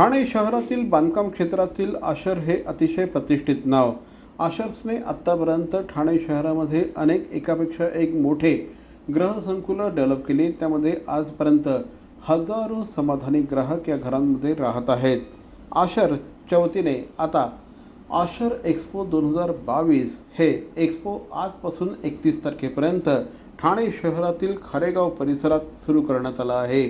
ठाणे शहरातील बांधकाम क्षेत्रातील आशर हे अतिशय प्रतिष्ठित नाव. आशर्सने आत्तापर्यंत ठाणे शहरामध्ये अनेक एकापेक्षा एक मोठे गृहसंकुलं डेव्हलप केली. त्यामध्ये आजपर्यंत हजारो समाधानी ग्राहक या घरांमध्ये राहत आहेत. आशरच्या वतीने आता आशर एक्सपो 2022 हे एक्सपो आजपासून 31 तारखेपर्यंत ठाणे शहरातील खारेगाव परिसरात सुरू करण्यात आलं आहे.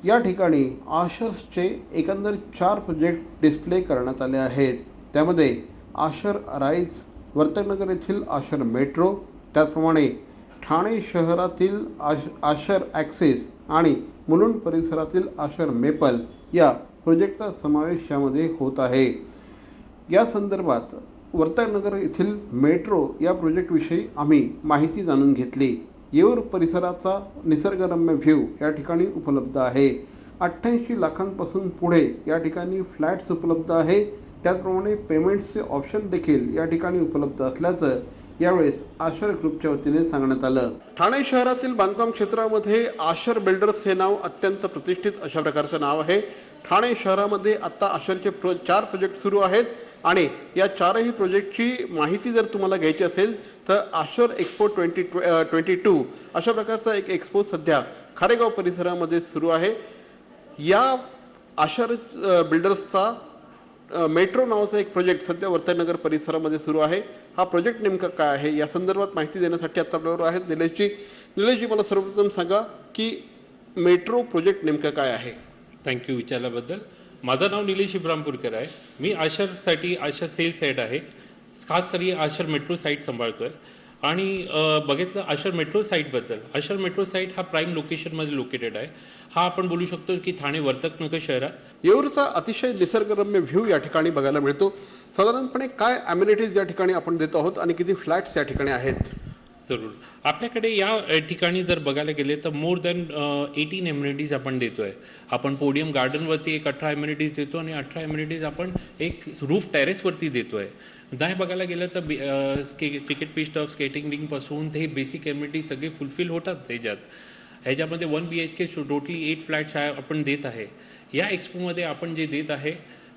या ठिकाणी आशर्सचे एकंदर 4 प्रोजेक्ट डिस्प्ले करण्यात आले आहेत. त्यामध्ये आशर राईज, वर्तकनगर येथील आशर मेट्रो, त्याचप्रमाणे ठाणे शहरातील आशर ॲक्सेस आणि मुलुंड परिसरातील आशर मेपल या प्रोजेक्टचा समावेश यामध्ये होत आहे. या संदर्भात वर्तकनगर येथील मेट्रो या प्रोजेक्टविषयी आम्ही माहिती जाणून घेतली. येऊर परिसराचा निसर्गरम्य व्ह्यू या ठिकाणी उपलब्ध आहे. 88 लाखांपासून पुढे या ठिकाणी फ्लॅट्स उपलब्ध आहे. त्याचप्रमाणे पेमेंट्सचे ऑप्शन देखील या ठिकाणी उपलब्ध असल्याचं यावेळेस आशर ग्रुपच्या वतीने सांगण्यात आलं. ठाणे शहरातील बांधकाम क्षेत्रामध्ये आशर बिल्डर्स हे नाव अत्यंत प्रतिष्ठित अशा प्रकारचं नाव आहे. ठाणे शहरामध्ये आत्ता आशरचे 4 प्रोजेक्ट सुरू आहेत आणि या 4ही प्रोजेक्टची माहिती जर तुम्हाला घ्यायची असेल तर आशर एक्सपो 2022 अशा प्रकारचा एक एक्सपो सध्या खारेगाव परिसरामध्ये सुरू आहे. या आशर बिल्डर्सचा मेट्रो नावाचा एक प्रोजेक्ट सध्या वर्तकनगर परिसरामध्ये सुरू आहे. हा प्रोजेक्ट नेमका काय आहे या संदर्भात माहिती देण्यासाठी आता आपल्याबरोबर आहेत निलेशजी. मला सर्वप्रथम सांगा की मेट्रो प्रोजेक्ट नेमका काय आहे. थँक्यू विचारल्याबद्दल. माझं नाव निलेश इब्रामपूरकर आहे. मी आशरसाठी आशर सेल्स हेड आहे. खास करून आशर मेट्रो साईट सांभाळतो आहे. आणि बघितलं आशर मेट्रो साईटबद्दल, आशर मेट्रो साईट हा प्राईम लोकेशनमध्ये लोकेटेड आहे. हा आपण बोलू शकतो की ठाणे वर्तकनगर शहरात. येऊरचा अतिशय निसर्गरम्य व्ह्यू या ठिकाणी बघायला मिळतो. साधारणपणे काय ॲम्युनिटीज या ठिकाणी आपण देत आहोत आणि किती फ्लॅट्स या ठिकाणी आहेत. जरूर. आपल्याकडे या ठिकाणी जर बघायला गेले तर मोर दॅन 18 एम्युनिटीज आपण देतो आहे. आपण पोडियम गार्डनवरती एक 18 एम्युनिटीज देतो आणि 18 एम्युनिटीज आपण एक रूफ टेरेसवरती देतो आहे. नाही बघायला गेलं तर क्रिकेट पिच टफ, स्केटिंग रिंगपासून ते बेसिक एम्युनिटीज सगळे फुलफिल होतात त्याच्यात. ह्याच्यामध्ये 1 BHK टोटली 8 फ्लॅट्स आपण देत आहे. या एक्सपोमध्ये आपण जे देत आहे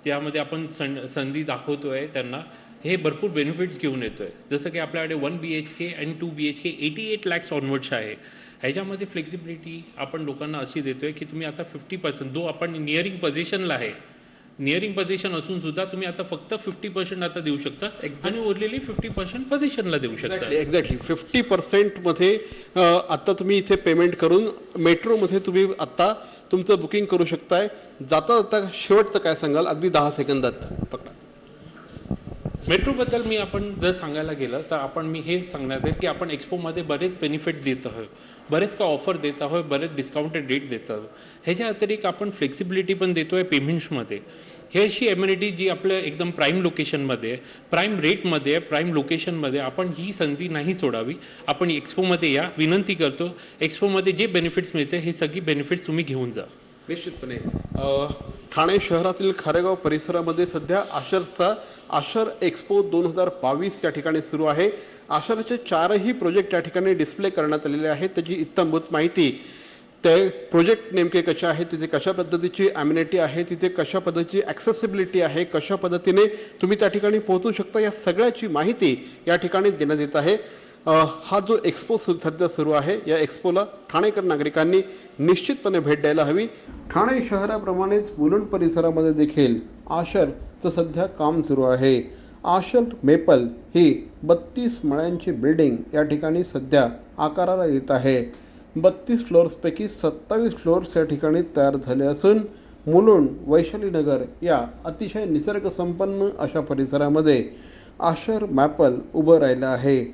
त्यामध्ये आपण संधी दाखवतो आहे त्यांना. हे भरपूर बेनिफिट्स घेऊन येतो आहे. जसं की आपल्याकडे 1 BHK आणि 2 BHK 88 lakhs ऑनवर्ड्स आहे. ह्याच्यामध्ये फ्लेक्सिबिलिटी आपण लोकांना अशी देतो आहे की तुम्ही आता 50% जो आपण नियरिंग पोझिशनला आहे, नियरिंग पोझिशन असून सुद्धा तुम्ही आता फक्त 50% आता देऊ शकता आणि उरलेली 50% पोझिशनला देऊ शकता. एक्झॅक्टली 50% मध्ये आता तुम्ही इथे पेमेंट करून मेट्रोमध्ये तुम्ही आता तुमचं बुकिंग करू शकताय. जाता जाता शेवटचं काय सांगाल अगदी 10 सेकंदात पकडा. मेट्रोबद्दल आपण जर सांगायला गेलं तर मी हे सांगणार आहे की आपण एक्सपोमध्ये बरेच बेनिफिट देत आहोत, बरेच का ऑफर देत आहोत, बरेच डिस्काउंटेड रेट देत आहोत. ह्याच्या अतिरिक्त आपण फ्लेक्सिबिलिटी पण देतो आहे पेमेंट्समध्ये. हे अशी एम्युनिटी जी आपल्या एकदम प्राईम लोकेशनमध्ये, प्राईम रेटमध्ये, प्राईम लोकेशनमध्ये आपण ही संधी नाही सोडावी. आपण एक्सपोमध्ये या, विनंती करतो. एक्सपोमध्ये जे बेनिफिट्स मिळते हे सगळी बेनिफिट्स तुम्ही घेऊन जा. निश्चितपणे ठाणे शहरातील खारेगाव परिसरामध्ये सध्या आशरचा आशर एक्सपो 2022 या ठिकाणी सुरू आहे. आशरचे 4ही प्रोजेक्ट या ठिकाणी डिस्प्ले करण्यात आलेले आहेत. त्याची इत्थंभूत माहिती, ते प्रोजेक्ट नेमके कसे आहेत, तिथे कशा पद्धतीची ॲम्युनिटी आहे, तिथे कशा पद्धतीची ॲक्सेसिबिलिटी आहे, कशा पद्धतीने तुम्ही त्या ठिकाणी पोहोचू शकता, या सगळ्याची माहिती या ठिकाणी देण्यात येत आहे. हा जो एक्सपो सध्या सुरू आहे या एक्सपोला ठाणेकर नागरिकांनी निश्चितपणे भेट द्यायला हवी. ठाणे शहराप्रमाणेच मुलुंड परिसरामध्ये देखील आशरचं सध्या काम सुरू आहे. आशर मेपल ही 32 मळ्यांची बिल्डिंग या ठिकाणी सध्या आकाराला येत आहे. 32 फ्लोअर्सपैकी 27 फ्लोअर्स या ठिकाणी तयार झाले असून मुलुंड, वैशालीनगर या अतिशय निसर्गसंपन्न अशा परिसरामध्ये आशर मॅपल उभं राहिलं आहे.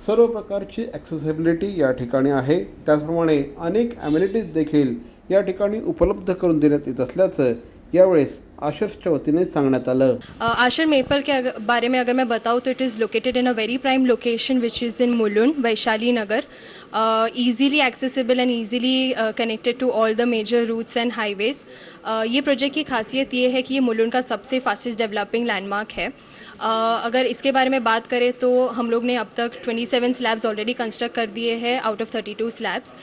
सर्व प्रकारची ॲक्सेसिबिलिटी या ठिकाणी आहे. त्याचप्रमाणे अनेक ॲम्युनिटीज देखील या ठिकाणी उपलब्ध करून देण्यात येत असल्याचं यावेळेस आशर्सच्या वतीने सांगण्यात आलं. आशर मेपल के बारे में अगर मैं बताऊँ तो it is located in a very prime location which is in Mulund, Vaishali Nagar. Easily accessible and easily connected to all the major routes and highways. ये प्रोजेक्ट की खासियत ये है कि ये मुलुंड का सबसे फास्टेस्ट डेवलपिंग लैंडमार्क है. अगर इसके बारे में बात करें तो हम लोग ने अब तक 27 स्लैब्स ऑलरेडी कंस्ट्रक्ट कर दिए हैं out of 32 slabs.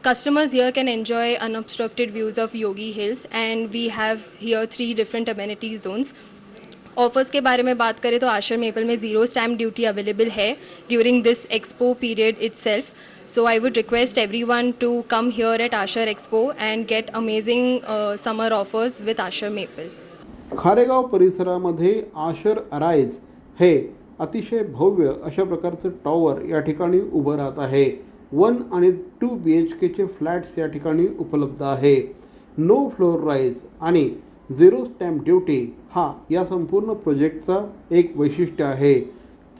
customers here can enjoy unobstructed views of Yogi Hills, and we have here 3 different amenity zones. Offers के बारे में बात करें तो आशर मेपल में ज़ीरो स्टैम्प ड्यूटी अवेलेबल है during this expo period itself. So I would request everyone to come here at Ashar expo and get amazing summer offers with Ashar Maple. Kharegaon परिसरामध्ये Ashar arise हे अतिशय भव्य अशा प्रकारचं टॉवर या ठिकाणी उभं राहत आहे. 1 आणि 2 BHKचे फ्लॅट्स या ठिकाणी उपलब्ध आहे. नो फ्लोर राईज आणि झिरो स्टॅम्प ड्युटी हा या संपूर्ण प्रोजेक्टचा एक वैशिष्ट्य आहे.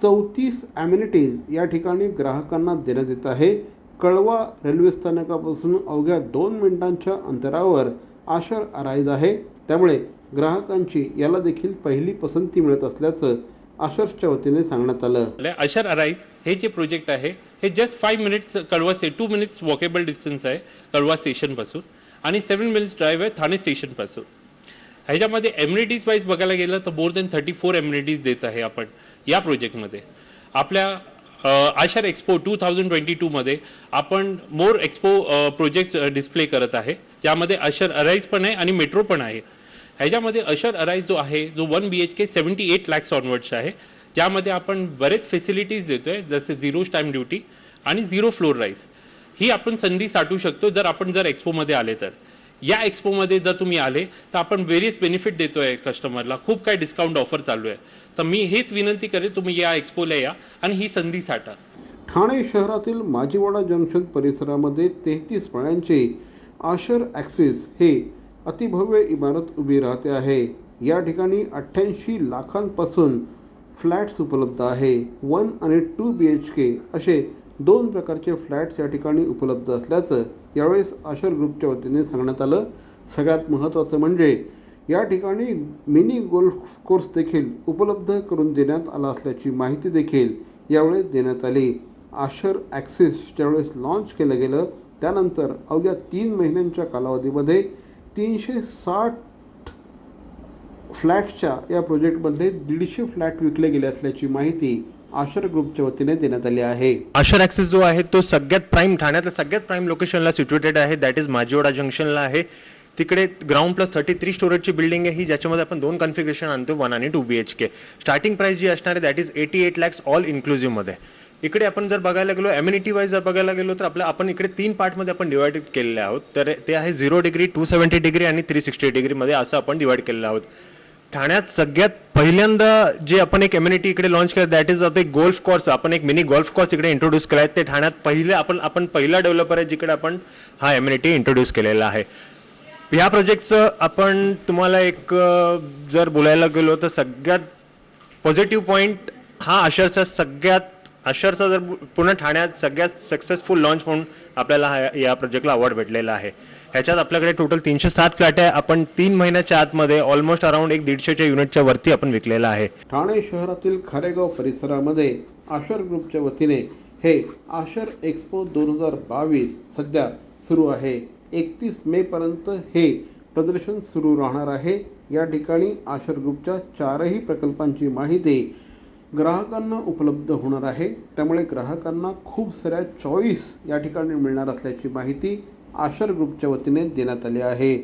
34 ॲम्युनिटीज या ठिकाणी ग्राहकांना देण्यात येत आहे. कळवा रेल्वे स्थानकापासून अवघ्या 2 मिनिटांच्या अंतरावर आशर अराईज आहे. त्यामुळे ग्राहकांची याला देखील पहिली पसंती मिळत असल्याचं आशर्सच्या वतीने सांगण्यात आलं. आशर अराईज हे जे प्रोजेक्ट आहे हे जस्ट 5 मिनिट्स कळवा 2 मिनिट्स वॉकेबल डिस्टन्स आहे कळवा स्टेशनपासून आणि 7 मिनिट्स ड्राईव्ह आहे ठाणे स्टेशनपासून. ह्याच्यामध्ये एम्युनिटीज वाईज बघायला गेलं तर मोर दॅन 34 एम्युनिटीज देत आहे आपण या प्रोजेक्टमध्ये. आपल्या आशर एक्सपो 2022मध्ये आपण मोर एक्सपो प्रोजेक्ट डिस्प्ले करत आहे ज्यामध्ये आशर अराईज पण आहे आणि मेट्रो पण आहे. ह्याच्यामध्ये आशर अराईज जो आहे जो 1 BHK 78 lakhs ऑनवर्ड्स आहे ज्यामध्ये आपण बरेच फॅसिलिटीज देतो आहे जसे झिरो स्टॅम्प ड्युटी आणि झिरो फ्लोर राईज. ही आपण संधी साठू शकतो जर एक्सपोमध्ये आले तर. या एक्सपोमध्ये जर तुम्ही आले तर आपण वेरियस बेनिफिट देतो आहे कस्टमरला. खूप काही डिस्काउंट ऑफर चालू आहे. तर मी हेच विनंती करेन तुम्ही या एक्सपोला या आणि ही संधी साठा. ठाणे शहरातील माजीवाडा जंक्शन परिसरामध्ये 33 मळ्यांची आशर ॲक्सिस हे अतिभव्य इमारत उभी राहते आहे. या ठिकाणी 88 लाखांपासून फ्लॅट्स उपलब्ध आहे. 1 आणि 2 BHK असे 2 प्रकारचे फ्लॅट्स या ठिकाणी उपलब्ध असल्याचं यावेळेस आशर ग्रुपच्या वतीने सांगण्यात आलं. सगळ्यात महत्त्वाचं म्हणजे या ठिकाणी मिनी गोल्फ कोर्स देखील उपलब्ध करून देण्यात आला असल्याची माहिती देखील यावेळेस देण्यात आली. आशर ॲक्सिस ज्यावेळेस लॉन्च केलं गेलं त्यानंतर अवघ्या 3 महिन्यांच्या कालावधीमध्ये 360 फ्लॅट्सच्या या प्रोजेक्टमध्ये 150 फ्लॅट विकले गेले असल्याची माहिती आशर ग्रुपच्या वतीने देण्यात आली आहे. आशर ॲक्सेस जो आहे तो सगळ्यात प्राईम ठाण्यातल्या सगळ्यात प्राईम लोकेशनला सिच्युएटेड आहे. दॅट इज माजीवाडा जंक्शनला आहे. तिकडे ग्राउंड प्लस 33 स्टोरेजची बिल्डिंग आहे ही ज्याच्यामध्ये आपण 2 कन्फिगरेशन आणतो 1 आणि 2 BHK. स्टार्टिंग प्राईस जी असणार आहे दॅट इज 88 lakhs ऑल इन्क्लुझिव्हमध्ये. इकडे आपण जर बघायला गेलो एम्युनिटी वाईज जर बघायला गेलो तर आपण इकडे 3 पार्टमध्ये आपण डिवाइड केलेले आहोत. तर ते आहे 0 डिग्री 270 डिग्री आणि 360 डिग्रीमध्ये असं आपण डिवाइड केलेलं आहोत. ठाण्यात सगळ्यात पहिल्यांदा जे आपण एक एम्युनिटी इकडे लॉन्च केलं दॅट इज आता एक गोल्फ कोर्स. आपण एक मिनी गोल्फ कोर्स इकडे इंट्रोड्यूस केला आहे. ते ठाण्यात पहिले आपण पहिला डेव्हलपर आहे जिकडे आपण हा एम्युनिटी इंट्रोड्यूस केलेला आहे. ह्या प्रोजेक्टचं आपण तुम्हाला एक जर बोलायला गेलो तर सगळ्यात पॉझिटिव्ह पॉईंट हा आशरचा जर पूर्ण ठाण्यात सगळ्यात सक्सेसफुल लॉन्च म्हणून आपल्याला या प्रोजेक्टला अवॉर्ड भेटलेला आहे. ह्याच्यात आपल्याकडे टोटल 307 फ्लॅट आहे. आपण 3 महिन्याच्या आतमध्ये ऑलमोस्ट अराउंड 150च्या युनिटच्या वरती आपण विकलेला आहे. ठाणे शहरातील खारेगाव परिसरामध्ये आशर ग्रुपच्या वतीने हे आशर एक्सपो 2022 सध्या सुरू आहे. 31 मेपर्यंत हे प्रदर्शन सुरू राहणार आहे. या ठिकाणी आशर ग्रुपच्या 4ही प्रकल्पांची माहिती ग्राहकांना उपलब्ध होणार आहे. त्यामुळे ग्राहकांना खूप साऱ्या चॉईस या ठिकाणी मिळणार असल्याची माहिती आशर ग्रुपच्या वतीने देण्यात आली आहे.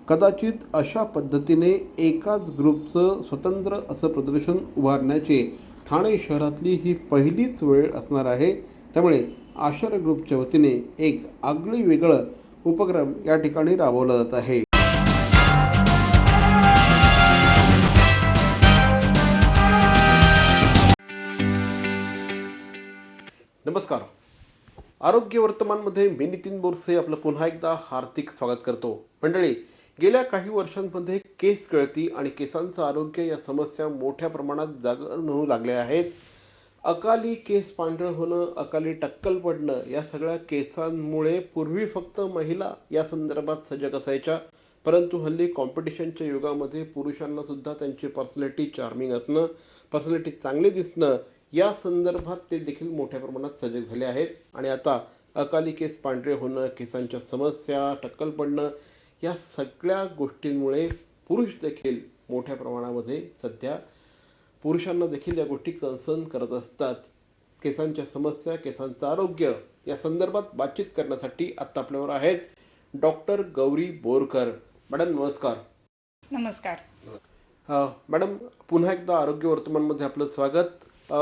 कदाचित अशा पद्धतीने एकाच ग्रुपचं स्वतंत्र असं प्रदर्शन उभारण्याची ठाणे शहरातली ही पहिलीच वेळ असणार आहे. त्यामुळे आशर ग्रुपच्या वतीने एक आगळी वेगळं उपक्रम या ठिकाणी राबवला जात आहे. नमस्कार. आरोग्य वर्तमानमध्ये मी नितीन बोरसे आपलं पुन्हा एकदा हार्दिक स्वागत करतो. मंडळी, गेल्या काही वर्षांमध्ये केस गळती आणि केसांचं आरोग्य या समस्या मोठ्या प्रमाणात जागरण होऊ लागल्या आहेत. अकाली केस पांढरं होणं, अकाली टक्कल पडणं या सगळ्या केसांमुळे पूर्वी फक्त महिला या संदर्भात सजग असायच्या, परंतु हल्ली कॉम्पिटिशनच्या युगामध्ये पुरुषांना सुद्धा त्यांची पर्सनॅलिटी चार्मिंग असणं, पर्सनॅलिटी चांगली दिसणं या संदर्भात ते देखील मोठ्या प्रमाणात सजग झाले आहेत. आणि आता अकाली केस पांढरे होणं, केसांच्या समस्या, टक्कल पडणं या सगळ्या गोष्टींमुळे पुरुष देखील मोठ्या प्रमाणामध्ये सध्या पुरुषांना देखील या गोष्टी कन्सर्न करत असतात. केसांच्या समस्या, केसांचं आरोग्य या संदर्भात बातचीत करण्यासाठी आत्ता आपल्यावर आहेत डॉक्टर गौरी बोरकर. मॅडम नमस्कार. नमस्कार. मॅडम पुन्हा एकदा आरोग्य वर्तमानमध्ये आपलं स्वागत.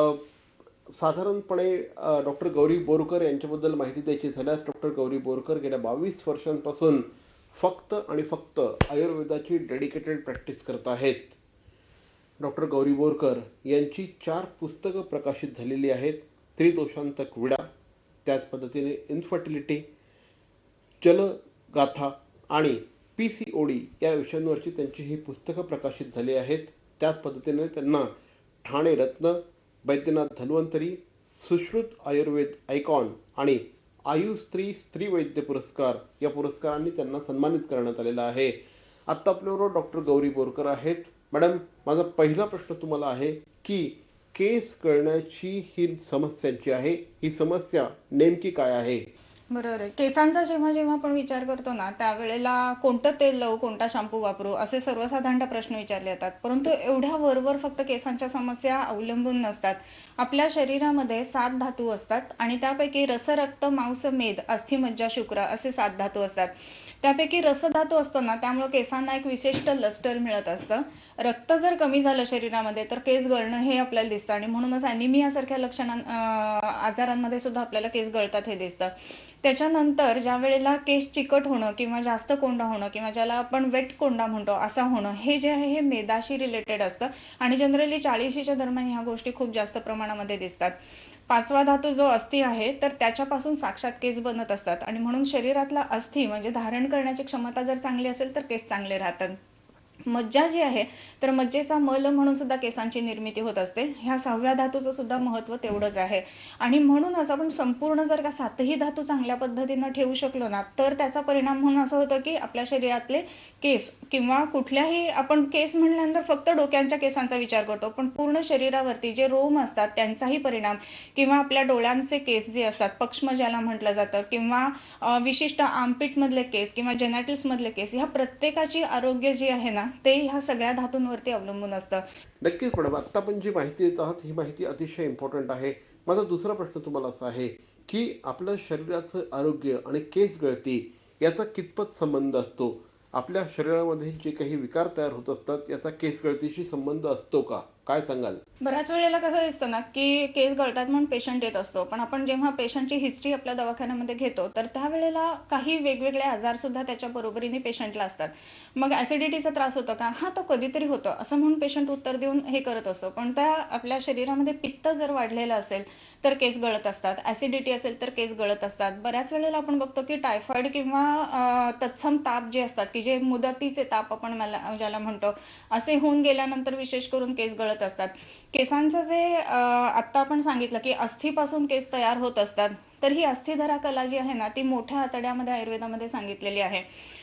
साधारणपणे डॉक्टर गौरी बोरकर यांच्याबद्दल माहिती द्यायची झाल्यास डॉक्टर गौरी बोरकर गेल्या 22 वर्षांपासून फक्त आणि फक्त आयुर्वेदाची डेडिकेटेड प्रॅक्टिस करत आहेत. डॉक्टर गौरी बोरकर यांची 4 पुस्तकं प्रकाशित झालेली आहेत. त्रिदोषांतक विडा, त्याच पद्धतीने इन्फर्टिलिटी, जलगाथा आणि PCOD या विषयांवरची त्यांची ही पुस्तकं प्रकाशित झाली आहेत. त्याच पद्धतीने त्यांना ठाणे रत्न, वैद्यनाथ धन्वंतरी, सुश्रुत आयुर्वेद आयकॉन आणि आयुस्त्री स्त्री वैद्य पुरस्कार या पुरस्कारांनी त्यांना सन्मानित करण्यात आलेला आहे. आत्ता आपल्याबरोबर डॉक्टर गौरी बोरकर आहेत. मॅडम, माझा पहिला प्रश्न तुम्हाला आहे की केस गळण्याची ही समस्या जी आहे, ही समस्या नेमकी काय आहे? बरोबर आहे. केसांचा जेव्हा जेव्हा आपण विचार करतो ना, त्यावेळेला कोणतं तेल लावू, कोणता शॅम्पू वापरू, असे सर्वसाधारण प्रश्न विचारले जातात. परंतु एवढ्या वरवर फक्त केसांच्या समस्या अवलंबून नसतात. आपल्या शरीरामध्ये 7 धातू असतात आणि त्यापैकी रस, रक्त, मांस, मेद, अस्थि, मज्जा, शुक्र असे 7 धातू असतात. त्यापैकी रसधातू असतो ना, त्यामुळे केसांना एक विशिष्ट लस्टर मिळत असतं. रक्त जर कमी झालं शरीरामध्ये तर केस गळणं हे आपल्याला दिसतं आणि म्हणूनच ॲनिमियासारख्या आजारांमध्ये सुद्धा आपल्याला केस गळतात हे दिसतं. त्याच्यानंतर ज्या वेळेला केस चिकट होणं किंवा जास्त कोंडा होणं किंवा ज्याला आपण वेट कोंडा म्हणतो असा होणं, हे जे आहे हे मेदाशी रिलेटेड असतं आणि जनरली 40च्या दरम्यान ह्या गोष्टी खूप जास्त प्रमाणामध्ये दिसतात. 5वा धातू जो अस्थि आहे तर त्याच्यापासून साक्षात केस बनत असतात आणि म्हणून शरीरातला अस्थि म्हणजे धारण करण्याची क्षमता जर चांगली असेल तर केस चांगले राहतात. मज्जा जी आहे तर मज्जेचा मल म्हणून सुद्धा केसांची निर्मिती होत असते. ह्या 6व्या धातूचं सुद्धा महत्त्व तेवढंच आहे आणि म्हणूनच आपण संपूर्ण जर का 7ही धातू चांगल्या पद्धतीनं ठेवू शकलो ना, तर त्याचा परिणाम म्हणून असं होतं की आपल्या शरीरातले केस किंवा कुठल्याही, आपण केस म्हणल्यानंतर फक्त डोक्यांच्या केसांचा विचार करतो, पण पूर्ण शरीरावरती जे रोम असतात त्यांचाही परिणाम किंवा आपल्या डोळ्यांचे केस जे असतात, पक्ष्म ज्याला म्हटलं जातं, किंवा विशिष्ट आर्मपिटमधले केस किंवा जेनॅटिल्समधले केस, ह्या प्रत्येकाची आरोग्य जी आहे ना ते ह्या सगळ्या धातूंवरती अवलंबून असतं. नक्कीच मॅडम, आत्ता आपण जी माहिती देत आहात ही माहिती अतिशय इम्पॉर्टंट आहे. माझा दुसरा प्रश्न तुम्हाला असा आहे की आपल्या शरीराचं आरोग्य आणि केस गळती याचा कितपत संबंध असतो? आपल्या शरीरामध्ये जे काही विकार तयार होत असतात याचा केस गळतीशी संबंध असतो का? काय सांगाल? बऱ्याच वेळेला कसं दिसतं ना की केस गळतात म्हणून पेशंट येत असतो, पण आपण जेव्हा पेशंटची हिस्ट्री आपल्या दवाखान्यामध्ये घेतो तर त्यावेळेला काही वेगवेगळे आजारसुद्धा त्याच्या बरोबरीने पेशंटला असतात. मग ॲसिडिटीचा त्रास होतो का? हा, तो कधीतरी होतो असं म्हणून पेशंट उत्तर देऊन हे करत असतो. पण त्या आपल्या शरीरामध्ये पित्त जर वाढलेलं असेल तर केस गळत असतात, ॲसिडिटी असेल तर केस गळत असतात. बऱ्याच वेळेला आपण बघतो की टायफॉईड किंवा तत्सम ताप जे असतात की जे मुदतीचे ताप आपण ज्याला म्हणतो, असे होऊन गेल्यानंतर विशेष करून केस गळत असतात. केसांचं जे आत्ता आपण सांगितलं की अस्थिपासून केस तयार होत असतात, तर ही अस्थिधरा कला जी आहे ना ती मोठ्या आतड्यामध्ये आयुर्वेदामध्ये सांगितलेली आहे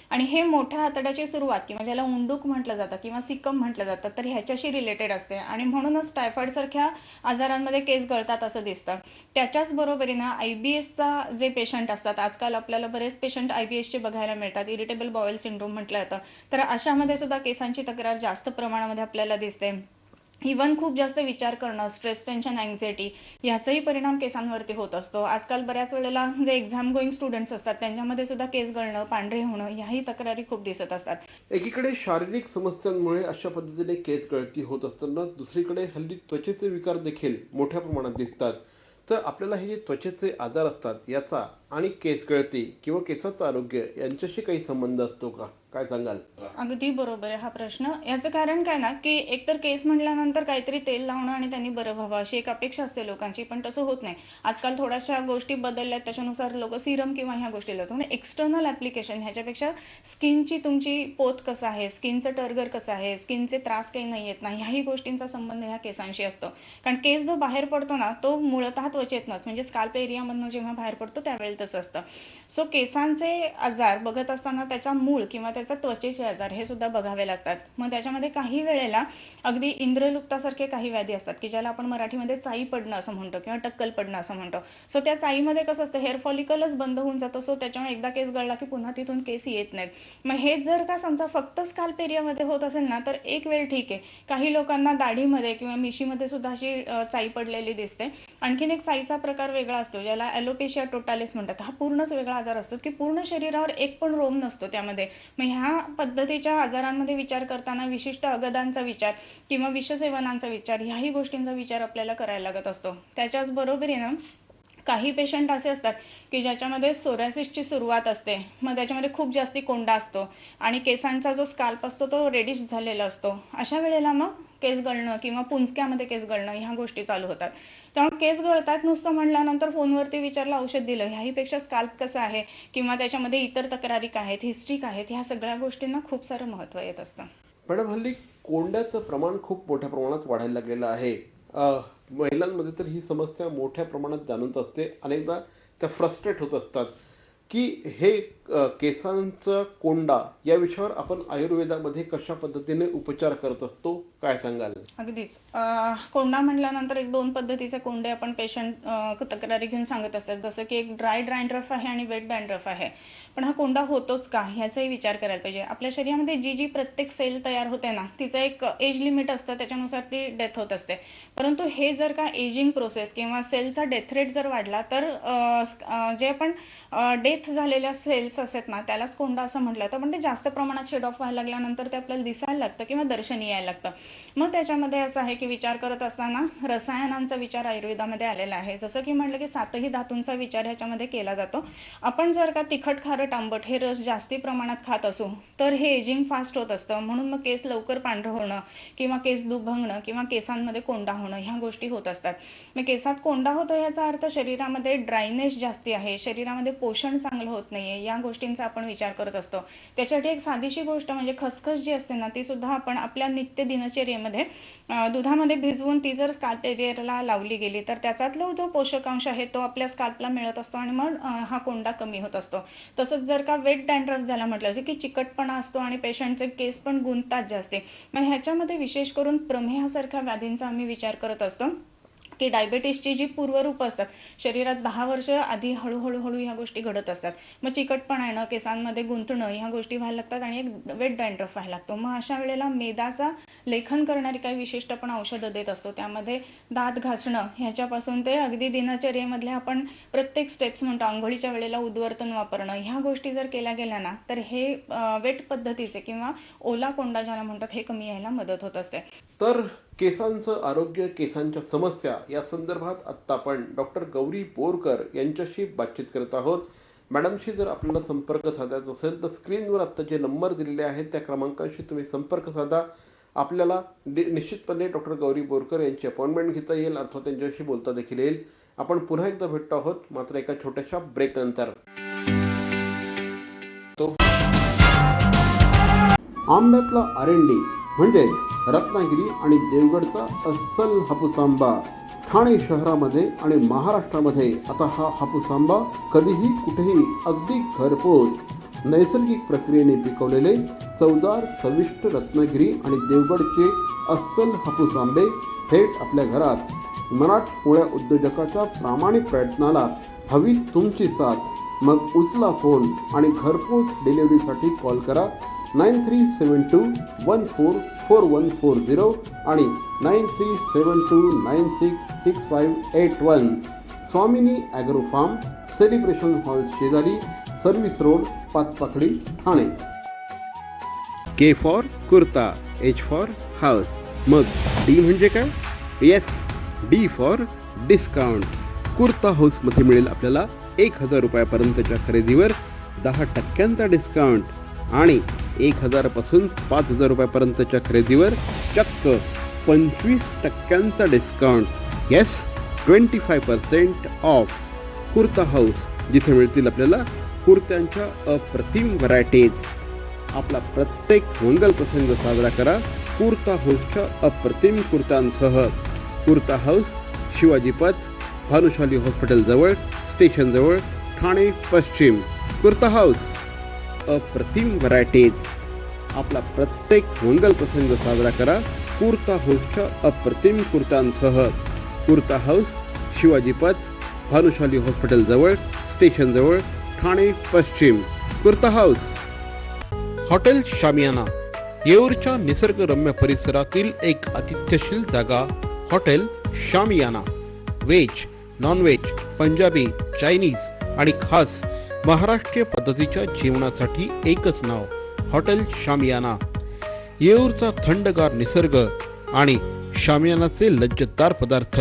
आणि हे मोठ्या आतड्याची सुरुवात किंवा ज्याला उंडूक म्हटलं जातं किंवा सिकम म्हटलं जातं तर ह्याच्याशी रिलेटेड असते आणि म्हणूनच टायफॉईडसारख्या आजारांमध्ये केस गळतात असं दिसतं. त्याच्याच बरोबरीनं IBSचा जे पेशंट असतात, आजकाल आपल्याला बरेच पेशंट IBSचे बघायला मिळतात, इरिटेबल बॉवेल सिंड्रोम म्हटलं जातं, तर अशामध्ये सुद्धा केसांची तक्रार जास्त प्रमाणामध्ये आपल्याला दिसते. इवन खूप जास्त विचार करणं, स्ट्रेस, टेन्शन, अँझायटी ह्याचाही परिणाम केसांवरती होत असतो. आजकाल बऱ्याच वेळेला जे एक्झाम गोईंग स्टुडंट्स असतात त्यांच्यामध्ये सुद्धा केस गळणं, पांढरे होणं ह्याही तक्रारी खूप दिसत असतात. एकीकडे शारीरिक समस्यांमुळे अशा पद्धतीने केस गळती होत असताना दुसरीकडे हल्ली त्वचेचे विकार देखील मोठ्या प्रमाणात दिसतात. तर आपल्याला हे जे त्वचेचे आजार असतात याचा आणि केस गळती किंवा केसाचं आरोग्य यांच्याशी काही संबंध असतो का? काय सांगाल? अगदी बरोबर आहे हा प्रश्न. याचं कारण काय ना की एकतर केस म्हटल्यानंतर काहीतरी तेल लावणं आणि त्यांनी बरं व्हावं अशी एक अपेक्षा असते लोकांची, पण तसं होत नाही. आजकाल थोड्याशा गोष्टी बदलल्यात, त्याच्यानुसार लोक सिरम किंवा ह्या गोष्टी लावतात. म्हणजे एक्सटर्नल ॲप्लिकेशन ह्याच्यापेक्षा स्किनची तुमची पोत कसं आहे, स्किनचं टर्गर कसं आहे, स्किनचे त्रास काही नाही येत नाही, ह्याही गोष्टींचा संबंध ह्या केसांशी असतो. कारण केस जो बाहेर पडतो ना तो मूळतः त्वचेतनंच म्हणजे स्काल्प एरियामधनं जेव्हा बाहेर पडतो त्यावेळेला तसं असतं. सो केसांचे आजार बघत असताना त्याचा मूळ किंवा त्याचा त्याचा त्वचेचे आजार हे सुद्धा बघावे लागतात. मग त्याच्यामध्ये काही वेळेला अगदी इंद्रलुप्तासारखे काही व्याधी असतात की ज्याला आपण मराठीमध्ये चाई पडणं असं म्हणतो किंवा टक्कल पडणं असं म्हणतो. सो त्या चाईमध्ये कसं असतं, हेअर फॉलिकलच बंद होऊन जातो. सो त्याच्यामुळे एकदा केस गळला की पुन्हा तिथून केस येत नाहीत. मग हे जर का समजा फक्त स्काल्प एरियामध्ये होत असेल ना, तर एक वेळ ठीक आहे. काही लोकांना दाढीमध्ये किंवा मिशीमध्ये सुद्धा अशी चाई पडलेली दिसते. आणखीन एक चाईचा प्रकार वेगळा असतो ज्याला ॲलोपेशिया टोटालिस म्हणतात. हा पूर्णच वेगळा आजार असतो की पूर्ण शरीरावर एक पण रोम नसतो त्यामध्ये. मग ह्या पद्धतीच्या आजारांमध्ये विचार करताना विशिष्ट अगदांचा विचार किंवा विषसेवनांचा विचार ह्याही गोष्टींचा विचार आपल्याला करायला लागत असतो. त्याच्याच बरोबरीनं काही पेशंट असे असतात की ज्याच्यामध्ये सोरायसिसची सुरुवात असते. मग त्याच्यामध्ये खूप जास्ती कोंडा असतो आणि केसांचा जो स्काल्प असतो तो रेडिश झालेला असतो. अशा वेळेला मग केस गळणं किंवा पुंजक्यामध्ये केस गळणं ह्या गोष्टी चालू होतात. त्यामुळे केस गळतात नुसतं म्हटल्यानंतर फोनवरती विचारलं, औषध दिलं, ह्याहीपेक्षा स्काल्प कसं आहे किंवा त्याच्यामध्ये इतर तक्रारी काय आहेत, हिस्ट्री काय आहेत, ह्या सगळ्या गोष्टींना खूप सारं महत्त्व येत असतं. मॅडम, हल्ली कोंड्याचं प्रमाण खूप मोठ्या प्रमाणात वाढायला लागलेलं आहे. महिलांमध्ये तर ही समस्या मोठ्या प्रमाणात जाणवत असते. अनेकदा त्या फ्रस्ट्रेट होत असतात की हे केसांचा कोंडा या विषयावर आपण आयुर्वेदामध्ये कशा पद्धतीने उपचार करत असतो, काय सांगाल? अगदीच. कोंडा म्हटल्यानंतर एक 2 पद्धतीचे कोंडे आपण पेशंट तक्रारी घेऊन सांगत असतात. जसं की एक ड्राय डॅन्ड्रफ आहे आणि वेट डॅन्ड्रफ आहे. पण हा कोंडा होतोच का ह्याचाही विचार करायला पाहिजे. आपल्या शरीरामध्ये जी प्रत्येक सेल तयार होते ना, तिचं एक एज लिमिट असतं, त्याच्यानुसार ती डेथ होत असते. परंतु हे जर का एजिंग प्रोसेस किंवा सेलचा डेथ रेट जर वाढला तर जे आपण डेथ झालेल्या सेल्स असतात ना त्यालाच कोंडा असं म्हटलं तर पण ते जास्त प्रमाणात शेड ऑफ व्हायला लागल्यानंतर ते आपल्याला दिसायला लागतं किंवा दर्शनी यायला लागतं. मग त्याच्यामध्ये असं आहे की विचार करत असताना रसायनांचा विचार आयुर्वेदामध्ये आलेला आहे. जसं की म्हटलं की 7ही धातूंचा विचार ह्याच्यामध्ये केला जातो. आपण जर का तिखट खारट आंबट हे रस जास्ती प्रमाणात खात असू तर हे एजिंग फास्ट होत असतं. म्हणून मग केस लवकर पांढरं होणं किंवा केस दुभंगणं किंवा केसांमध्ये कोंडा होणं ह्या गोष्टी होत असतात. मग केसात कोंडा होतो याचा अर्थ शरीरामध्ये ड्रायनेस जास्ती आहे, शरीरामध्ये पोषण चांगलं होत नाही आहे, या गोष्टींचा आपण विचार करत असतो. त्याच्यासाठी एक साधीशी गोष्ट म्हणजे खसखस जी असते ना ती सुद्धा आपण आपल्या नित्य दिनचर्येमध्ये दुधामध्ये भिजवून ती जर स्काल्प एरियाला लावली गेली तर त्याच्यातला जो पोषकांश आहे तो आपल्या स्काल्पला मिळत असतो आणि मग हा कोंडा कमी होत असतो. तसंच जर का वेट डॅन्ड्रफ झाला म्हटलं की चिकटपणा असतो आणि पेशंटचे केस पण गुंततात जास्त. मग ह्याच्यामध्ये विशेष करून प्रमेहासारख्या व्याधींचा आम्ही विचार करत असतो की डायबेटीसची जी पूर्वरूप असतात शरीरात 10 वर्ष आधी हळूहळू ह्या गोष्टी घडत असतात. मग चिकटपणा येणं, केसांमध्ये गुंतणं ह्या गोष्टी व्हायला लागतात आणि एक वेट डॅन्ड्रफ व्हायला लागतो. मग अशा वेळेला मेदाचा लेखन करणारी काही विशिष्ट आपण औषधं देत असतो. त्यामध्ये दात घासणं ह्याच्यापासून ते अगदी दिनचर्येमधले आपण प्रत्येक स्टेप्स म्हणतो, आंघोळीच्या वेळेला उद्वर्तन वापरणं, ह्या गोष्टी जर केल्या गेल्या ना तर हे वेट पद्धतीचे किंवा ओला कोंडा ज्याला म्हणतात हे कमी यायला मदत होत असते. तर केसांचं आरोग्य, केसांच्या समस्या या संदर्भात आत्ता आपण डॉक्टर गौरी बोरकर यांच्याशी बातचीत करत आहोत. मॅडमशी जर आपल्याला संपर्क साधायचा असेल तर स्क्रीनवर आत्ता जे नंबर दिलेले आहेत त्या क्रमांकाशी तुम्ही संपर्क साधा. आपल्याला निश्चितपणे डॉक्टर गौरी बोरकर यांची अपॉइंटमेंट घेता येईल, अर्थात त्यांच्याशी बोलता देखील येईल. आपण पुन्हा एकदा भेटतो आहोत मात्र एका छोट्याशा ब्रेक नंतर. आंब्यातला R&D म्हणजेच रत्नागिरी आणि देवगडचा अस्सल हापूस आंबा. ठाणे शहरामध्ये आणि महाराष्ट्रामध्ये आता हा हापूस आंबा कधीही कुठेही अगदी घरपोच नैसर्गिक प्रक्रियेने पिकवलेले चवदार चविष्ट रत्नागिरी आणि देवगडचे अस्सल हापूस आंबे थेट आपल्या घरात. मराठमोळ्या उद्योजकाच्या प्रामाणिक प्रयत्नाला हवी तुमची साथ. मग उचला फोन आणि घरपोच डिलिव्हरीसाठी कॉल करा 9372144140 आणि 9372966581. Swamini agro farm, celebration hall शेजारी, service road, Pachpakhadi, Thane. K for kurta, H for house. मग डी म्हणजे काय? Yes, D for discount. Kurta हाऊसमध्ये मिळेल आपल्याला 1000 रुपयापर्यंतच्या खरेदीवर 10% डिस्काउंट आणि 1000 5,000 रुपयापर्यंतच्या खरेदीवर चक्क 25% discount. Yes, 25% of. Kurta house, जिथे मिळतील आपल्याला कुर्त्यांच्या अप्रतिम व्हरायटीज. आपला प्रत्येक मंगल प्रसंग साजरा करा कुर्ता हाऊसच्या अप्रतिम कुर्त्यांसह. कुर्ता हाऊस, शिवाजी पथ, भानुशाली हॉस्पिटलजवळ, स्टेशनजवळ, ठाणे पश्चिम. कुर्ता हाऊस, अप्रतिम व्हरायटीज. आपला प्रत्येक मंगल प्रसंग साजरा करा कुर्ता हाऊसच्या अप्रतिम कुर्त्यांसह. कुर्ता हाऊस, शिवाजी पथ, भानुशाली हॉस्पिटल जवळ, स्टेशन जवळ, ठाणे पश्चिम. कुर्ता हाऊस. हॉटेल शामियाना, येऊरच्या निसर्गरम्य परिसरातील एक अतिथ्यशील जागा. Hotel Shamiyana. Veg, non veg, Punjabi, Chinese आणि खास महाराष्ट्रीय पद्धतीच्या जेवणासाठी एकच नाव, हॉटेल शामियाना. येऊरचा थंडगार निसर्ग आणि शामियानाचे लज्जतदार पदार्थ.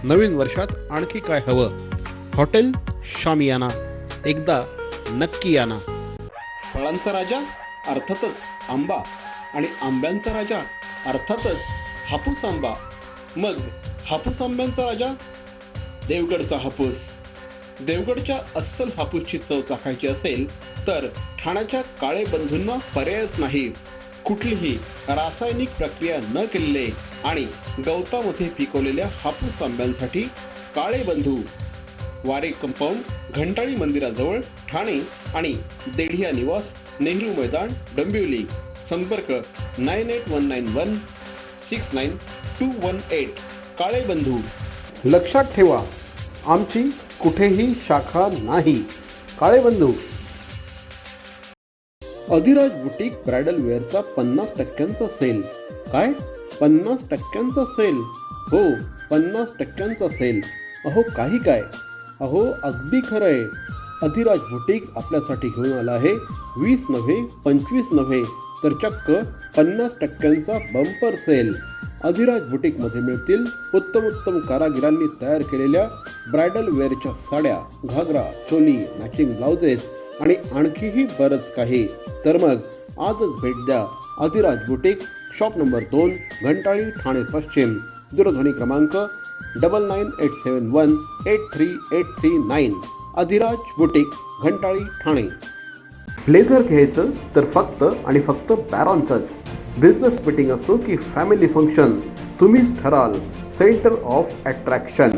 नवीन वर्षात आणखी काय हवं? हॉटेल शामियाना. एकदा नक्की या ना. फळांचा राजा अर्थातच आंबा आणि आंब्यांचा राजा अर्थातच हापूस आंबा. मग हापूस आंब्यांचा राजा देवगडचा हापूस. देवगडच्या अस्सल हापूसची चव चाखायची असेल तर ठाण्याच्या काळे बंधूंना पर्यायच नाही. कुठलीही रासायनिक प्रक्रिया न केलेले आणि गवतामध्ये पिकवलेल्या हापूस आंब्यांसाठी काळे बंधू. वारे कंपाऊंड, घंटाळी मंदिराजवळ, ठाणे आणि देढिया निवास, नेहरू मैदान, डोंबिवली. संपर्क 98191692218. काळे बंधू. लक्षात ठेवा, आमची कुठेही शाखा नाही. काळे बंधू. अधिराज बुटीक ब्रायडल वेअरचा 50% सेल. काय? 50% सेल? हो, 50% सेल. अहो काही काय, अहो अगदी खरं आहे. अधिराज बुटीक आपल्यासाठी घेऊन आला आहे 20 नव्हे, 25 नव्हे, तर चक्क 50% बंपर सेल. अधिराज बुटीकमध्ये मिळतील उत्तमोत्तम कारागिरांनी तयार केलेल्या ब्रायडल वेअरच्या साड्या, घागरा, चोली, मॅचिंग ब्लाउजेस आणि आणखीही बरंच काही. तर मग आजच भेट द्या Adhiraj boutique, shop number 2, Ghantali, Thane पश्चिम. दूरध्वनी क्रमांक 9987183839. अधिराज बुटीक, घंटाळी, ठाणे. ब्लेझर घ्यायचं तर फक्त आणि फक्त बॅरॉनचंच. बिझनेस मीटिंग असो की फॅमिली फंक्शन, तुम्हीच ठराल सेंटर ऑफ अट्रॅक्शन.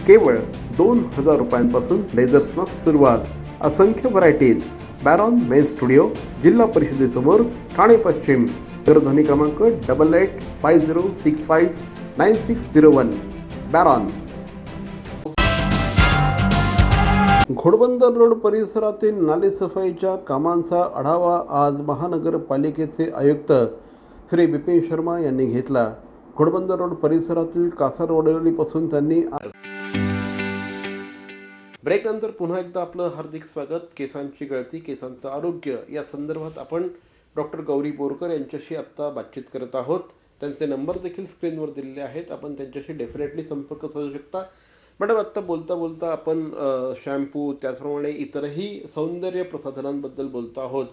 केवळ 2000 रुपयांपासून ब्लेझर्सना सुरुवात. असंख्य व्हरायटीज. बॅरॉन मेन स्टुडिओ, जिल्हा परिषदेसमोर, ठाणे पश्चिम. दूरध्वनी क्रमांक 8850659601. बॅरॉन. घोडबंदर रोड परिसरातील नालेसफाईच्या कामांचा आढावा आज महानगरपालिकेचे आयुक्त श्री बिपिन शर्मा यांनी घेतला. घोडबंदर रोड परिसरातील कासारवाडीपासून त्यांनी ब्रेकनंतर पुन्हा एकदा आपलं हार्दिक स्वागत. केसांची गळती, केसांचं आरोग्य या संदर्भात आपण डॉक्टर गौरी बोरकर यांच्याशी आत्ता बातचीत करत आहोत. त्यांचे नंबर देखील स्क्रीनवर दिलेले आहेत, आपण त्यांच्याशी डेफिनेटली संपर्क साधू शकता. मॅडम, आत्ता बोलता बोलता आपण शॅम्पू त्याचप्रमाणे इतरही सौंदर्य प्रसाधनांबद्दल बोलतो आहोत.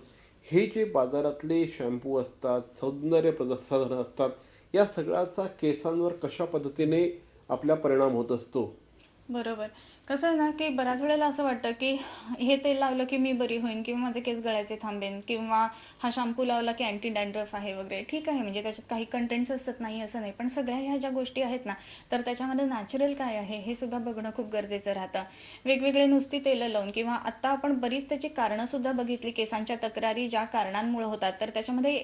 हे जे बाजारातले शॅम्पू असतात, सौंदर्य प्रसाधनं असतात, या सगळ्याचा केसांवर कशा पद्धतीने आपला परिणाम होत असतो? बरोबर. कसं आहे ना, की बऱ्याच वेळेला असं वाटतं की हे तेल लावलं की मी बरी होईन किंवा माझे केस गळायचे थांबेन किंवा हा शॅम्पू लावला की अँटी डॅन्ड्रफ आहे वगैरे. ठीक आहे, म्हणजे त्याच्यात काही कंटेंट्स असतात, नाही असं नाही, पण सगळ्या ह्या ज्या गोष्टी आहेत ना, तर त्याच्यामध्ये नॅचरल काय आहे हे सुद्धा बघणं खूप गरजेचं राहतं. वेगवेगळे नुसती तेलं लावून किंवा आत्ता आपण बरीच त्याची कारणंसुद्धा बघितली, केसांच्या तक्रारी ज्या कारणांमुळे होतात, तर त्याच्यामध्ये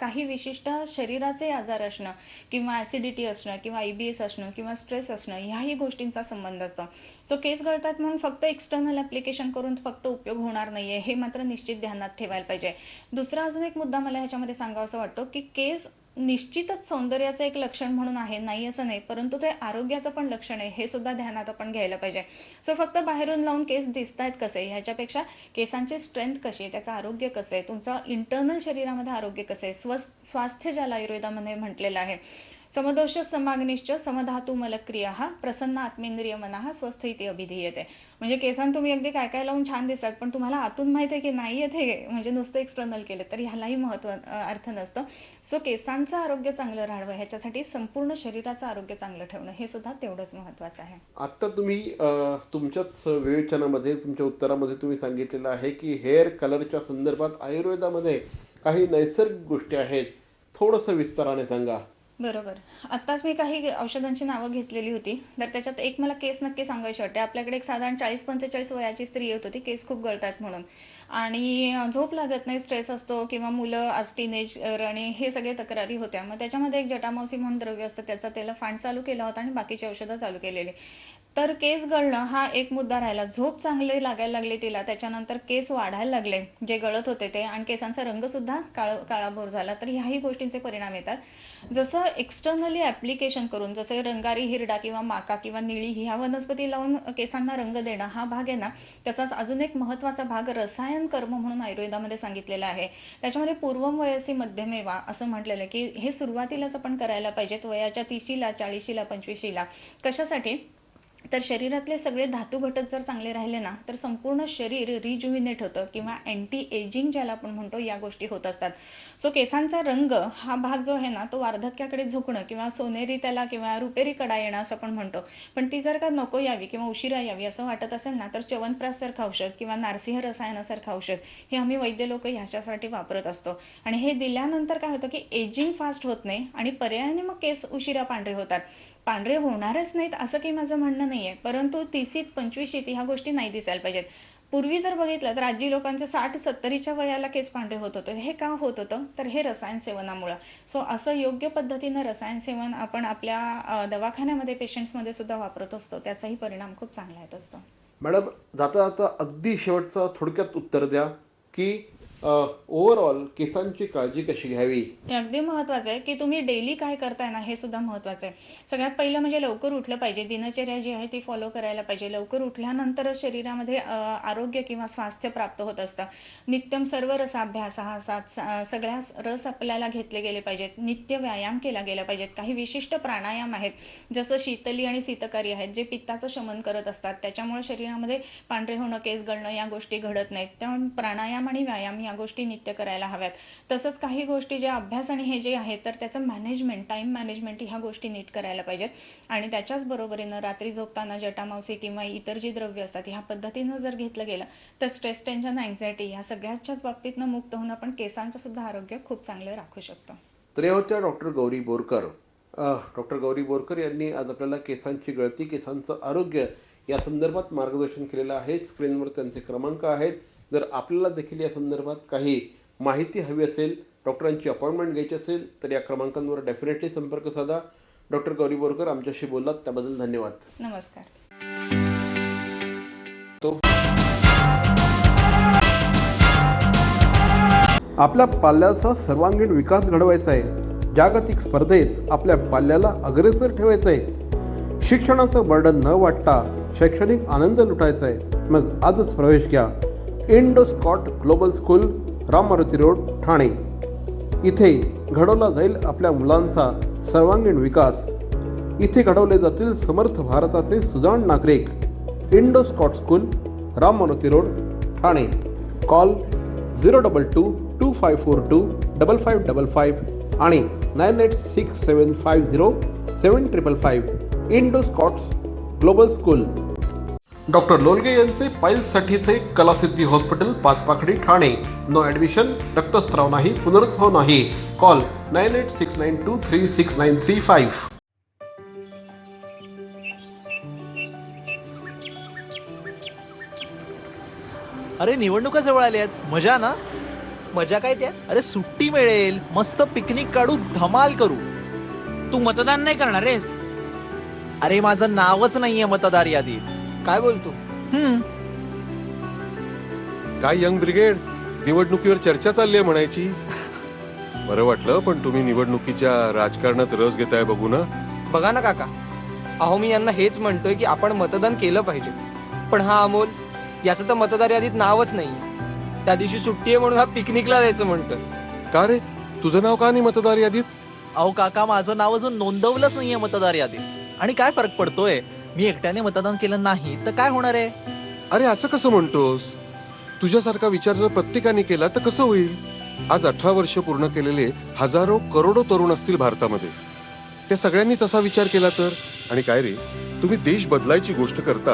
काही विशिष्ट शरीराचे आजार असणं किंवा ॲसिडिटी असणं किंवा IBS असणं किंवा स्ट्रेस असणं, ह्याही गोष्टींचा संबंध असतो. सो केस गळतात म्हणून फक्त एक्सटर्नल ॲप्लिकेशन करून फक्त उपयोग होणार नाही आहे, हे मात्र निश्चित ध्यानात ठेवायला पाहिजे. दुसरा अजून एक मुद्दा मला ह्याच्यामध्ये सांगावासा वाटतो की केस निश्चितच सौंदर्याचं एक लक्षण म्हणून आहे, नाही असं नाही, परंतु ते आरोग्याचं पण लक्षण आहे, हे सुद्धा ध्यानात आपण घ्यायला पाहिजे. सो फक्त बाहेरून लावून केस दिसत आहेत कसे, ह्याच्यापेक्षा केसांची स्ट्रेंथ कशी आहे, त्याचं आरोग्य कसं आहे, तुमचं इंटरनल शरीरामध्ये आरोग्य कसं आहे, स्वास्थ्य ज्याला आयुर्वेदामध्ये म्हटलेलं आहे. समदोष समाग्निश्च समधातू मलक्रियाः प्रसन्न आत्मेंद्रिय मनः स्वस्थ इति अभिधीयते. म्हणजे केसांत तुम्ही अगदी काय काय लावून छान दिसतात, पण तुम्हाला आतून माहिती आहे की नाही येत हे, म्हणजे नुसतं एक्सटर्नल केलं तर ह्यालाही अर्थ नसतं. सो केसांचं आरोग्य चांगलं राहावं ह्याच्यासाठी संपूर्ण शरीराचं आरोग्य चांगलं ठेवणं हे सुद्धा तेवढंच महत्त्वाचं आहे. आत्ता तुम्ही तुमच्याच विवेचनामध्ये, तुमच्या उत्तरामध्ये तुम्ही सांगितलेलं आहे की हेअर कलरच्या संदर्भात आयुर्वेदामध्ये काही नैसर्गिक गोष्टी आहेत. थोडंसं विस्ताराने सांगा. बरोबर. आत्ताच मी काही औषधांची नावं घेतलेली होती, तर त्याच्यात एक मला केस नक्की सांगायची वाटते. आपल्याकडे एक साधारण 40-45 वयाची स्त्री येत होती, केस खूप गळतात म्हणून, आणि झोप लागत नाही, स्ट्रेस असतो किंवा मुलं आज टीनेजर आणि हे सगळे तक्रारी होत्या. मग त्याच्यामध्ये एक जटामावसी म्हणून द्रव्य असतं, त्याचा त्याला फांड चालू केला होता आणि बाकीची औषधं चालू केलेली. तर केस गळणं हा एक मुद्दा राहिला. झोप चांगली लागायला लागली तिला, त्याच्यानंतर केस वाढायला लागले जे गळत होते ते, आणि केसांचा रंगसुद्धा काळाभोर झाला. तर ह्याही गोष्टींचे परिणाम येतात. जसं एक्सटर्नली ॲप्लिकेशन करून, जसं रंगारी हिरडा किंवा माका किंवा निळी ह्या वनस्पती लावून केसांना रंग देणं हा भाग आहे ना, तसाच अजून एक महत्त्वाचा भाग रसायन कर्म म्हणून आयुर्वेदामध्ये सांगितलेला आहे. त्याच्यामध्ये पूर्वम वयसी मध्यमेवा असं म्हटलेलं आहे की हे सुरुवातीलाच आपण करायला पाहिजेत, वयाच्या 30शीला 40शीला 25शीला. कशासाठी? तर शरीरातले सगळे धातू घटक जर चांगले राहिले ना, तर संपूर्ण शरीर रिज्युमिनेट होतं किंवा अँटी एजिंग ज्याला आपण म्हणतो या गोष्टी होत असतात. सो केसांचा रंग हा भाग जो आहे ना, तो वार्धक्याकडे झुकणं किंवा सोनेरी त्याला किंवा रुपेरी कडा येणं असं आपण म्हणतो. पण ती जर का नको यावी किंवा उशिरा यावी असं वाटत असेल ना, तर च्यवनप्राशसारखं औषध किंवा नारसिंह रसायनासारखं औषध हे आम्ही वैद्य लोक ह्याच्यासाठी वापरत असतो. आणि हे दिल्यानंतर काय होतं की एजिंग फास्ट होत नाही आणि पर्यायाने मग केस उशिरा पांढरे होतात. पांढरे होणारच नाहीत असं काही माझं म्हणणं नाही आहे, परंतु 30शीत 25शीत ह्या गोष्टी नाही दिसायला पाहिजेत. पूर्वी जर बघितलं तर आजी लोकांचं 60-70च्या वयाला केस पांढरे होत होतं. हे का होत होतं? तर हे रसायन सेवनामुळं. सो असं योग्य पद्धतीनं रसायन सेवन आपण आपल्या दवाखान्यामध्ये पेशंट्समध्ये सुद्धा वापरत असतो. त्याचाही परिणाम खूप चांगला येत असतो. मॅडम, जाता जाता अगदी शेवटचं थोडक्यात उत्तर द्या की ओव्हरऑल केसांची काळजी कशी घ्यावी? हे अगदी महत्त्वाचं आहे की तुम्ही डेली काय करताय ना, हे सुद्धा महत्त्वाचं आहे. सगळ्यात पहिलं म्हणजे लवकर उठलं पाहिजे. दिनचर्या जी आहे ती फॉलो करायला पाहिजे. लवकर उठल्यानंतरच शरीरामध्ये आरोग्य किंवा स्वास्थ्य प्राप्त होत असतं. नित्यम सर्व रसाभ्यास हा सगळ्या रस आपल्याला घेतले गेले पाहिजेत. नित्य व्यायाम केला गेला पाहिजेत. काही विशिष्ट प्राणायाम आहेत, जसं शीतली आणि शीतकारी आहेत, जे पित्ताचं शमन करत असतात. त्याच्यामुळे शरीरामध्ये पांढरे होणं, केस गळणं या गोष्टी घडत नाहीत. त्यामुळे प्राणायाम आणि व्यायाम या गोष्टी नित्य करायला हव्यात. तसंच काही गोष्टी ज्या अभ्यास आणि हे जे आहे तर त्याचं मॅनेजमेंट, टाईम मॅनेजमेंट ह्या गोष्टी नीट करायला पाहिजेत. आणि त्याच्याच बरोबरीनं रात्री झोपताना जटामावसी किंवा इतर जी द्रव्य असतात ह्या पद्धतीनं जर घेतलं गेलं तर स्ट्रेस, टेन्शन, अँझायटी ह्या सगळ्याच्याच बाबतीतनं मुक्त होऊन आपण केसांचं सुद्धा आरोग्य खूप चांगलं राखू शकतो. तर या होत्या डॉक्टर गौरी बोरकर. डॉक्टर गौरी बोरकर यांनी आज आपल्याला केसांची गळती, केसांचं आरोग्य या संदर्भात मार्गदर्शन केलेलं आहे. स्क्रीनवर त्यांचे क्रमांक आहेत. जर आपल्याला देखील या संदर्भात काही माहिती हवी असेल, डॉक्टरांची अपॉइंटमेंट घ्यायची असेल तर या क्रमांकांवर डेफिनेटली संपर्क साधा. डॉक्टर गौरी बोरकर आमच्याशी बोललात त्याबद्दल धन्यवाद. नमस्कार. आपल्या पाल्याचा सर्वांगीण विकास घडवायचा आहे. जागतिक स्पर्धेत आपल्या पाल्याला अग्रेसर ठेवायचं आहे. शिक्षणाचं बर्डन न वाटता शैक्षणिक आनंद लुटायचा आहे. मग आजच प्रवेश घ्या Indo Scott Global School, Ram Maruti road, Thane. इथे घडवला जाईल आपल्या मुलांचा सर्वांगीण विकास. इथे घडवले जातील समर्थ भारताचे सुजाण नागरिक. Indo Scot school, Ram Maruti road, Thane. Call 022-2542-5555 आणि 9867507555. Indo Scots global school. Doctor Lolage यांचे पाईल्ससाठीचे Kalasiddhi hospital, Pachpakhadi, Thane. No admission, रक्तस्राव नाही, पुनरुद्भव नाही. कॉल 9869236935. अरे निवडणुका जवळ आल्या आहेत, मजा ना. मजा काय त्यात? अरे सुट्टी मिळेल, मस्त पिकनिक काढू, धमाल करू. तू मतदान नाही करणार आहेस? अरे माझं नावच नाहीये मतदार यादीत. काय बोलतो? काय यंग ब्रिगेड, निवडणुकीवर चर्चा चालली आहे म्हणायची. बरं वाटलं, पण तुम्ही निवडणुकीच्या राजकारणात रस घेताय बघू ना. बघा ना काका, अहो मी यांना हेच म्हणतोय की आपण मतदान केलं पाहिजे, पण हा अमोल याचं तर मतदार यादीत नावच नाही. त्या दिवशी सुट्टी आहे म्हणून हा पिकनिकला जायचं म्हणतोय. का रे, तुझं नाव का नाही मतदार यादीत? अहो काका, माझं नाव अजून नोंदवलंच नाहीये मतदार यादीत. आणि काय फरक पडतोय, मी एकट्याने मतदान केलं नाही तर काय होणार आहे? अरे असं कसं म्हणतोस? तुझ्यासारखा विचार जर प्रत्येकाने केला तर कसं होईल? आज 18 वर्ष पूर्ण केलेले हजारो करोडो तरुण असतील भारतामध्ये. त्या सगळ्यांनी तसा विचार केला तर. आणि काय रे, तुम्ही देश बदलायची गोष्ट करता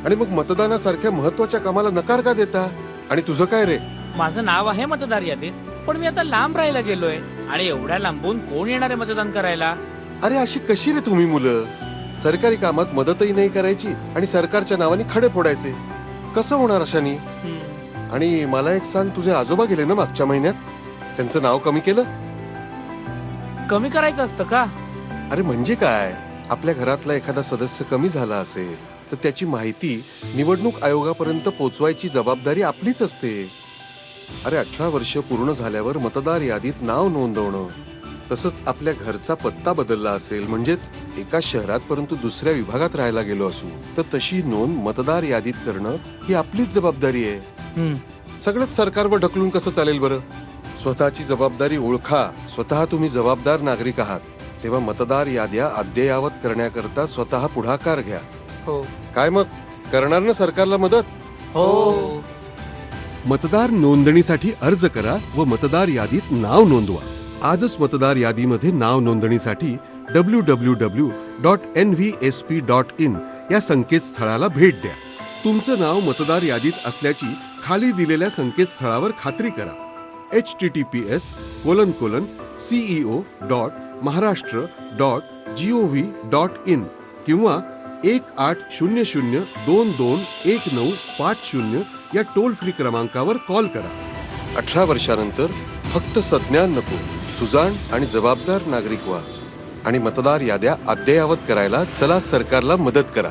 आणि मग मतदानासारख्या महत्वाच्या कामाला नकार का देता? आणि तुझं काय रे? माझं नाव आहे मतदार यादीत, पण मी आता लांब राहायला गेलोय आणि एवढ्या लांबून कोण येणार आहे मतदान करायला? अरे अशी कशी रे तुम्ही मुलं? सरकारी कामात मदतही नाही करायची आणि सरकारच्या नावाने खडे फोडायचे. कसं होणार अशानी? आणि मला एक सांग, तुझे आजोबा गेले ना मागच्या महिन्यात, त्यांचं नाव कमी केलं? कमी करायचं असतं का? अरे म्हणजे काय, आपल्या घरातला एखादा सदस्य कमी झाला असेल तर त्याची माहिती निवडणूक आयोगापर्यंत पोहोचवायची जबाबदारी आपलीच असते. अरे 18 वर्ष पूर्ण झाल्यावर मतदार यादीत नाव नोंदवणं, तसंच आपल्या घरचा पत्ता बदलला असेल, म्हणजेच एका शहरात परंतु दुसऱ्या विभागात राहायला गेलो असू तर तशी नोंद मतदार यादीत करणं ही आपलीच जबाबदारी आहे. सगळंच सरकारवर ढकलून कसं चालेल बरं? स्वतःची जबाबदारी ओळखा. स्वतः तुम्ही जबाबदार नागरिक आहात, तेव्हा मतदार याद्या अद्ययावत करण्याकरता स्वतः पुढाकार घ्या. हो. काय मग, करणार ना सरकारला मदत? हो. मतदार नोंदणीसाठी अर्ज करा व मतदार यादीत नाव नोंदवा. आजच मतदार यादीमध्ये नाव नोंदणीसाठी www.nvsp.in या संकेतस्थळाला भेट द्या. तुमचं नाव मतदार यादीत असल्याची खाली दिलेल्या संकेतस्थळावर खात्री करा. https://maharashtra.gov.in किंवा 1800-221950 या टोल फ्री क्रमांकावर कॉल करा. 18 वर्षानंतर फक्त संज्ञान नको, सुजाण आणि जबाबदार नागरिक व्हा आणि मतदार याद्या अद्ययावत करायला चला सरकारला मदत करा.